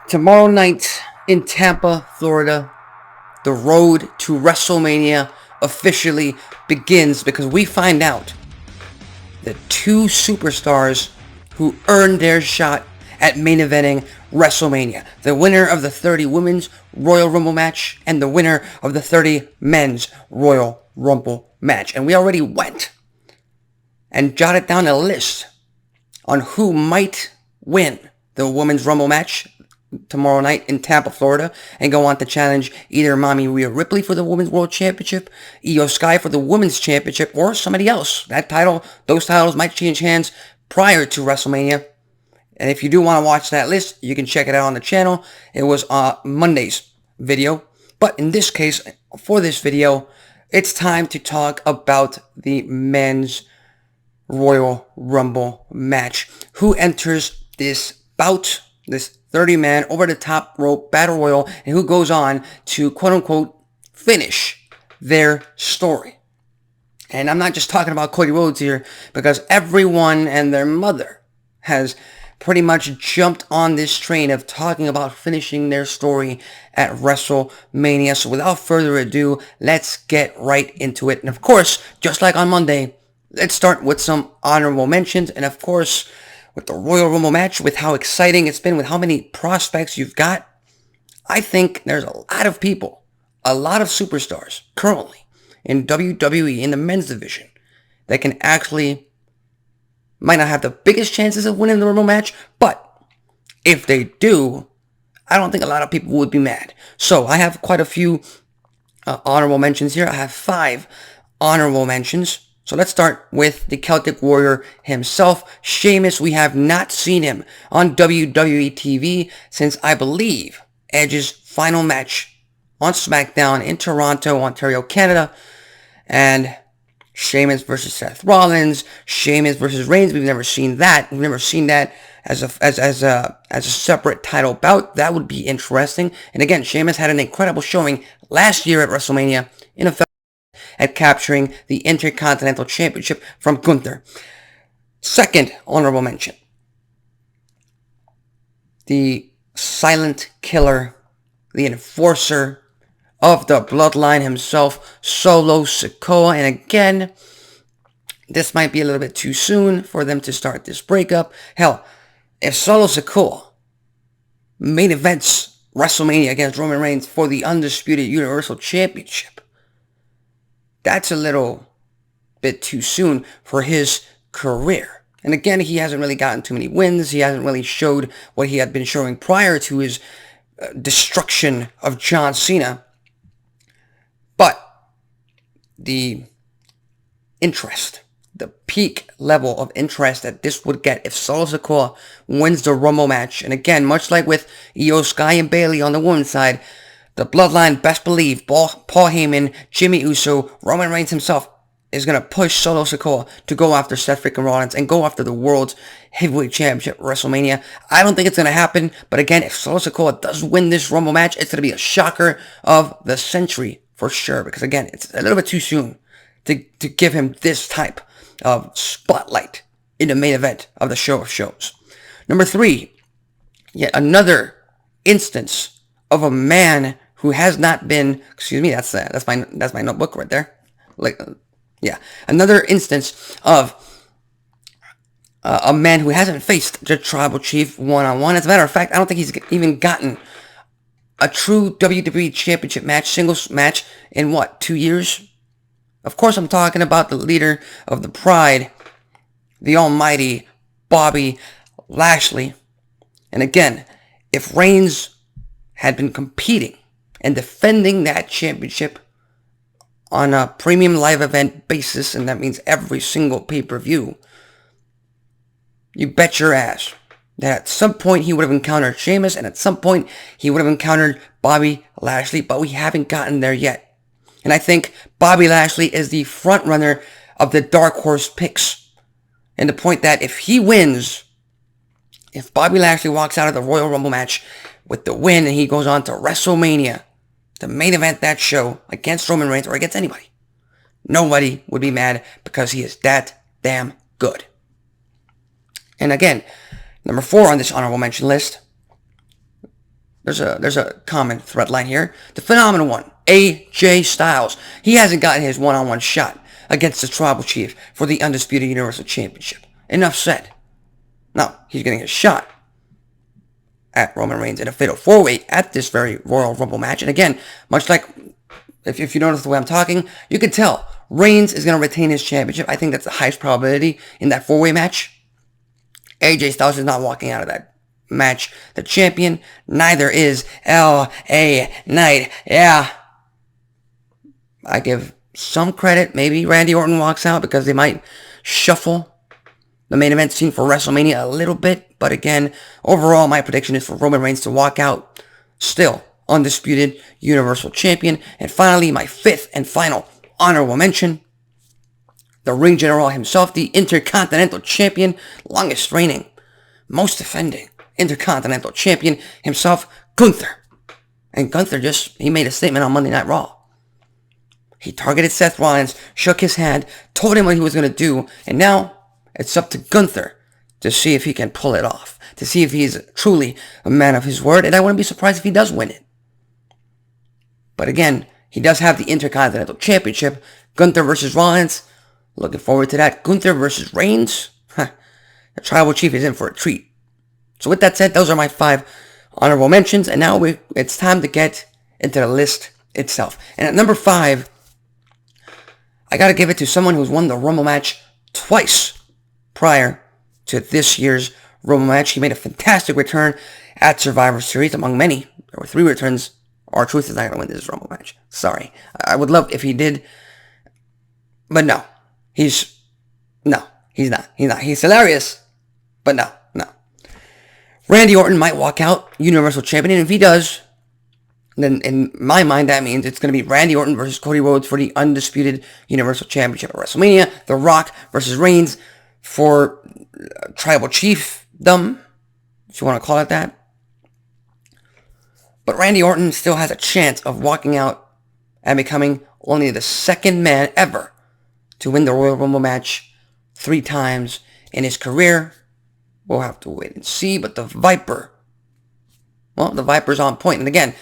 Tomorrow night in Tampa, Florida, the road to WrestleMania officially begins because we find out the two superstars who earned their shot at main eventing WrestleMania. The winner of the 30 Women's Royal Rumble match and the winner of the 30 Men's Royal Rumble match. And we already went and jotted down a list on who might win the Women's Rumble match tomorrow night in Tampa, Florida, and go on to challenge either Mommy Rhea Ripley for the Women's World Championship, Io Sky for the Women's Championship, or somebody else. Those titles might change hands prior to WrestleMania. And if you do want to watch that list, you can check it out on the channel. It was Monday's video. But in this case, for this video, it's time to talk about the Men's Royal Rumble match. Who enters this bout, this 30-man over-the-top rope battle royal, and who goes on to, quote-unquote, finish their story. And I'm not just talking about Cody Rhodes here, because everyone and their mother has pretty much jumped on this train of talking about finishing their story at WrestleMania. So without further ado, let's get right into it. And of course, just like on Monday, let's start with some honorable mentions. And of course, with the Royal Rumble match, with how exciting it's been, with how many prospects you've got, I think there's a lot of people, a lot of superstars currently in WWE in the men's division that can actually, might not have the biggest chances of winning the Rumble match, but if they do, I don't think a lot of people would be mad. So I have quite a few honorable mentions here. I have 5 honorable mentions. So let's start with the Celtic Warrior himself, Sheamus. We have not seen him on WWE TV since, I believe, Edge's final match on SmackDown in Toronto, Ontario, Canada. And Sheamus versus Seth Rollins, Sheamus versus Reigns. We've never seen that. We've never seen that as a separate title bout. That would be interesting. And again, Sheamus had an incredible showing last year at WrestleMania in a at capturing the Intercontinental Championship from Gunther. Second honorable mention, the silent killer, the enforcer of the bloodline himself, Solo Sikoa. And again, this might be a little bit too soon for them to start this breakup. Hell, if Solo Sikoa main events WrestleMania against Roman Reigns for the Undisputed Universal Championship, that's a little bit too soon for his career. And again, he hasn't really gotten too many wins. He hasn't really showed what he had been showing prior to his destruction of John Cena. But the interest, the peak level of interest that this would get if Solo Sikoa wins the Rumble match, and again, much like with Io Sky and Bayley on the women's side, the bloodline, best believe, Paul Heyman, Jimmy Uso, Roman Reigns himself is going to push Solo Sikoa to go after Seth freaking Rollins and go after the World's Heavyweight Championship at WrestleMania. I don't think it's going to happen, but again, if Solo Sikoa does win this Rumble match, it's going to be a shocker of the century for sure, because again, it's a little bit too soon to give him this type of spotlight in the main event of the show of shows. Number 3, yet another instance of a man who has not been, excuse me, that's my notebook right there. Another instance of a man who hasn't faced the Tribal Chief one-on-one. As a matter of fact, I don't think he's even gotten a true WWE Championship match, singles match, in 2 years? Of course, I'm talking about the leader of the Pride, the almighty Bobby Lashley. And again, if Reigns had been competing and defending that championship on a premium live event basis, and that means every single pay-per-view, you bet your ass that at some point he would have encountered Sheamus, and at some point he would have encountered Bobby Lashley, but we haven't gotten there yet. And I think Bobby Lashley is the front runner of the Dark Horse picks. And the point that if he wins, if Bobby Lashley walks out of the Royal Rumble match with the win and he goes on to WrestleMania to main event that show against Roman Reigns or against anybody, nobody would be mad because he is that damn good. And again, number 4 on this honorable mention list, there's a common thread line here. The phenomenal one, AJ Styles. He hasn't gotten his one-on-one shot against the Tribal Chief for the Undisputed Universal Championship. Enough said. Now, he's getting a shot at Roman Reigns in a fatal 4-way at this very Royal Rumble match. And again, much like, if you notice the way I'm talking, you can tell Reigns is going to retain his championship. I think that's the highest probability in that 4-way match. AJ Styles is not walking out of that match the champion. Neither is L.A. Knight. Yeah. I give some credit. Maybe Randy Orton walks out because they might shuffle the main event scene for WrestleMania a little bit. But again, overall, my prediction is for Roman Reigns to walk out still Undisputed Universal Champion. And finally, my fifth and final honorable mention, the Ring General himself, the Intercontinental Champion, longest reigning, most defending Intercontinental Champion himself, Gunther. And Gunther he made a statement on Monday Night Raw. He targeted Seth Rollins, shook his hand, told him what he was going to do, and now it's up to Gunther to see if he can pull it off, to see if he's truly a man of his word, and I wouldn't be surprised if he does win it. But again, he does have the Intercontinental Championship. Gunther versus Rollins. Looking forward to that. Gunther versus Reigns. The Tribal Chief is in for a treat. So with that said, those are my 5 honorable mentions. And now it's time to get into the list itself. And at number 5, I got to give it to someone who's won the Rumble match twice prior to this year's Rumble match. He made a fantastic return at Survivor Series, among many. There were 3 returns. R-Truth is not going to win this Rumble match. Sorry. I would love if he did. But no. He's not. He's hilarious. But no. Randy Orton might walk out Universal Champion. And if he does, then in my mind, that means it's going to be Randy Orton versus Cody Rhodes for the Undisputed Universal Championship at WrestleMania. The Rock versus Reigns for Tribal Chiefdom, if you want to call it that. But Randy Orton still has a chance of walking out and becoming only the second man ever to win the Royal Rumble match 3 times in his career. We'll have to wait and see, but the Viper's on point. And again,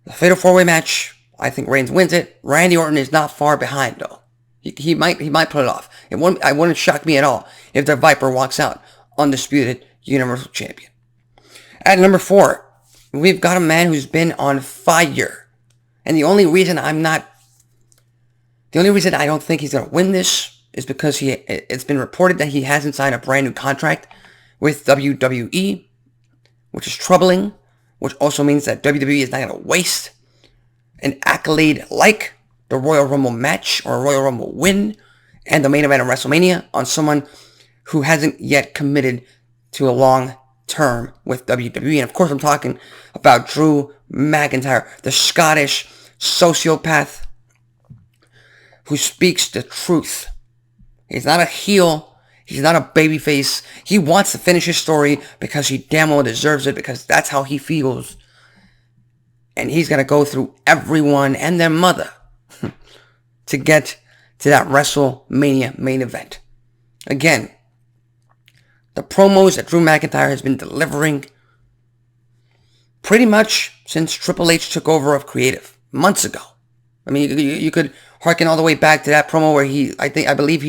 the Fatal 4-Way match, I think Reigns wins it. Randy Orton is not far behind, though. He might pull it off. It wouldn't shock me at all if the Viper walks out Undisputed Universal Champion. At number 4, we've got a man who's been on fire. And the only reason I don't think he's going to win this is because it's been reported that he hasn't signed a brand new contract with WWE, which is troubling, which also means that WWE is not going to waste an accolade like the Royal Rumble match or Royal Rumble win and the main event of WrestleMania on someone who hasn't yet committed to a long term with WWE. And of course, I'm talking about Drew McIntyre, the Scottish sociopath who speaks the truth. He's not a heel. He's not a babyface. He wants to finish his story because he damn well deserves it, because that's how he feels. And he's going to go through everyone and their mother to get to that WrestleMania main event. Again, the promos that Drew McIntyre has been delivering pretty much since Triple H took over of creative months ago. I mean, you could harken all the way back to that promo where I believe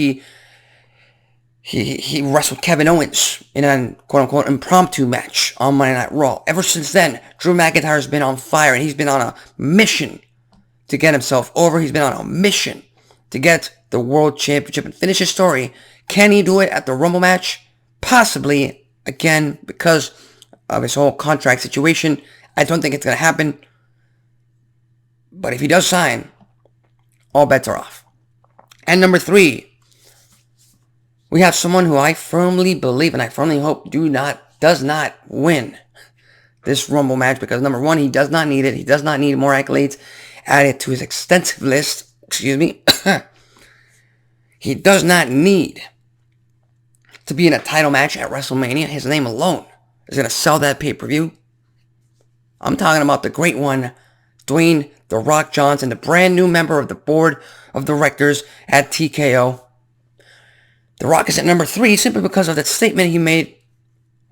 he wrestled Kevin Owens in a quote-unquote impromptu match on Monday Night Raw. Ever since then, Drew McIntyre has been on fire, and he's been on a mission to get himself over. He's been on a mission to get the World Championship and finish his story. Can he do it at the Rumble match? Possibly. Again, because of his whole contract situation, I don't think it's going to happen. But if he does sign, all bets are off. And number 3, we have someone who I firmly believe and I firmly hope does not win this Rumble match, because number 1, he does not need it. He does not need more accolades added to his extensive list. He does not need to be in a title match at WrestleMania. His name alone is going to sell that pay-per-view. I'm talking about the great one, Dwayne "The Rock" Johnson, the brand new member of the board of directors at TKO. The Rock is at number 3 simply because of that statement he made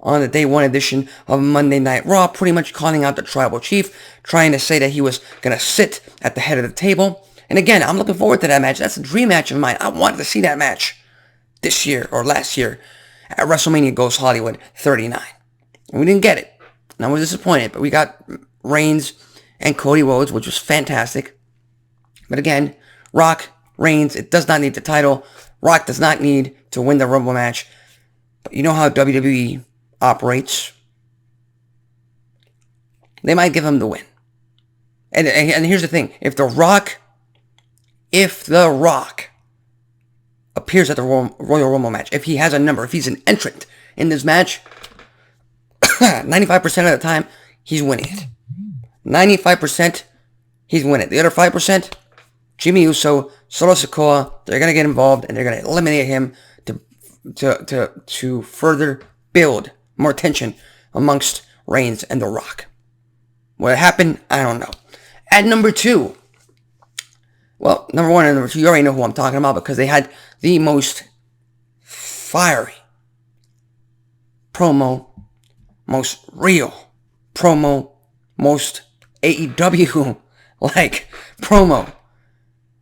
on the day one edition of Monday Night Raw, pretty much calling out the Tribal Chief, trying to say that he was going to sit at the head of the table. And again, I'm looking forward to that match. That's a dream match of mine. I wanted to see that match this year or last year at WrestleMania Goes Hollywood 39. And we didn't get it. And I was disappointed, but we got Reigns and Cody Rhodes, which was fantastic. But again, Rock, Reigns, it does not need the title. Rock does not need to win the Rumble match. But you know how WWE operates. They might give him the win. And here's the thing. If The Rock appears at the Royal Rumble match, if he has a number, if he's an entrant in this match, 95% of the time, he's winning it. 95%, he's winning it. The other 5%, Jimmy Uso, Solo Sikoa, they're going to get involved and they're going to eliminate him to further build more tension amongst Reigns and The Rock. What happened? I don't know. At number 2, well, number 1 and number 2, you already know who I'm talking about because they had the most fiery promo, most real promo, most AEW-like promo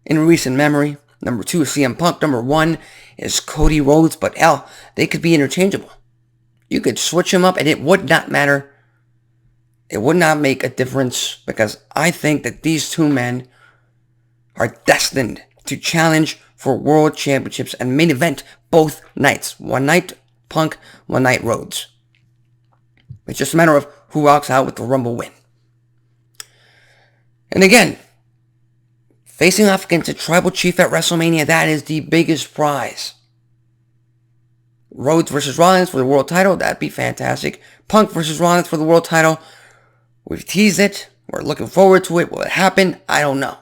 in recent memory. Number 2 is CM Punk. Number 1 is Cody Rhodes. But hell, they could be interchangeable. You could switch them up and it would not matter. It would not make a difference because I think that these two men are destined to challenge for world championships and main event both nights. One night Punk, one night Rhodes. It's just a matter of who walks out with the Rumble win. And again, facing off against a Tribal Chief at WrestleMania, that is the biggest prize. Rhodes versus Rollins for the world title, that'd be fantastic. Punk versus Rollins for the world title, we've teased it. We're looking forward to it. Will it happen? I don't know.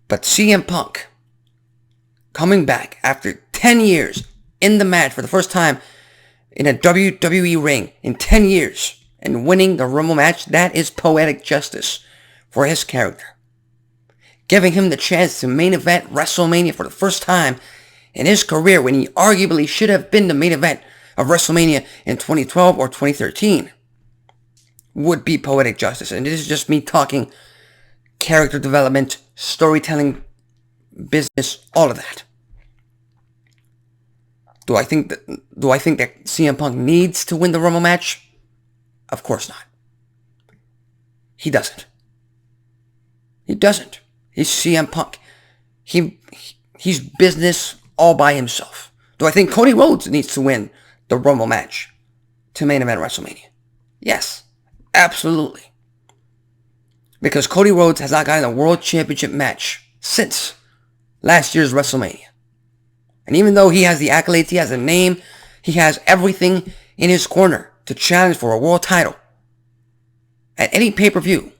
But CM Punk coming back after 10 years in the match for the first time in a WWE ring in 10 years and winning the Rumble match, that is poetic justice for his character. Giving him the chance to main event WrestleMania for the first time in his career when he arguably should have been the main event of WrestleMania in 2012 or 2013 would be poetic justice. And this is just me talking character development, storytelling, business, all of that. Do I think that CM Punk needs to win the Rumble match? Of course not. He doesn't. He doesn't. He's CM Punk. He's business all by himself. Do I think Cody Rhodes needs to win the Rumble match to main event WrestleMania? Yes, absolutely. Because Cody Rhodes has not gotten a World Championship match since last year's WrestleMania. And even though he has the accolades, he has a name, he has everything in his corner to challenge for a world title at any pay-per-view,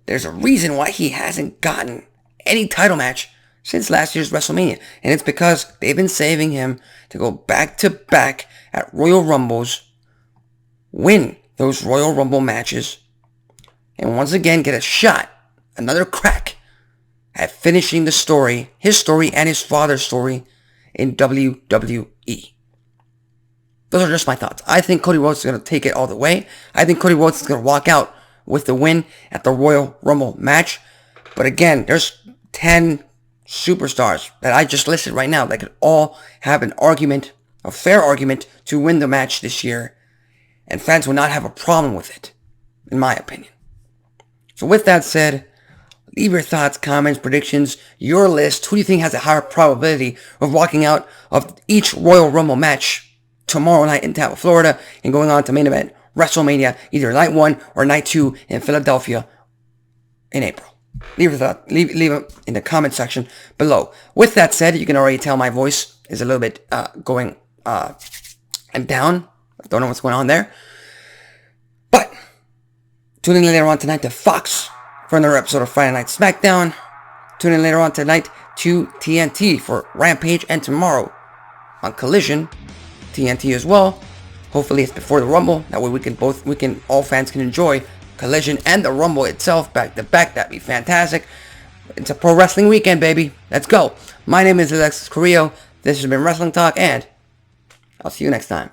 there's a reason why he hasn't gotten any title match since last year's WrestleMania. And it's because they've been saving him to go back-to-back at Royal Rumbles, win those Royal Rumble matches, and once again get a shot, another crack, at finishing the story, his story and his father's story in WWE. Those are just my thoughts. I think Cody Rhodes is going to take it all the way. I think Cody Rhodes is going to walk out with the win at the Royal Rumble match. But again, there's 10 superstars that I just listed right now that could all have an argument, a fair argument, to win the match this year. And fans will not have a problem with it, in my opinion. So with that said, leave your thoughts, comments, predictions, your list. Who do you think has a higher probability of walking out of each Royal Rumble match tomorrow night in Tampa, Florida, and going on to main event WrestleMania, either night 1 or night 2 in Philadelphia in April? Leave it in the comment section below. With that said, you can already tell my voice is a little bit going and down. I don't know what's going on there. But tune in later on tonight to Fox for another episode of Friday Night SmackDown. Tune in later on tonight to TNT for Rampage, and tomorrow on Collision, TNT as well. Hopefully it's before the Rumble. That way all fans can enjoy Collision and the Rumble itself back to back. That'd be fantastic. It's a pro wrestling weekend, baby. Let's go. My name is Alexis Carrillo. This has been Wrestling Talk, and I'll see you next time.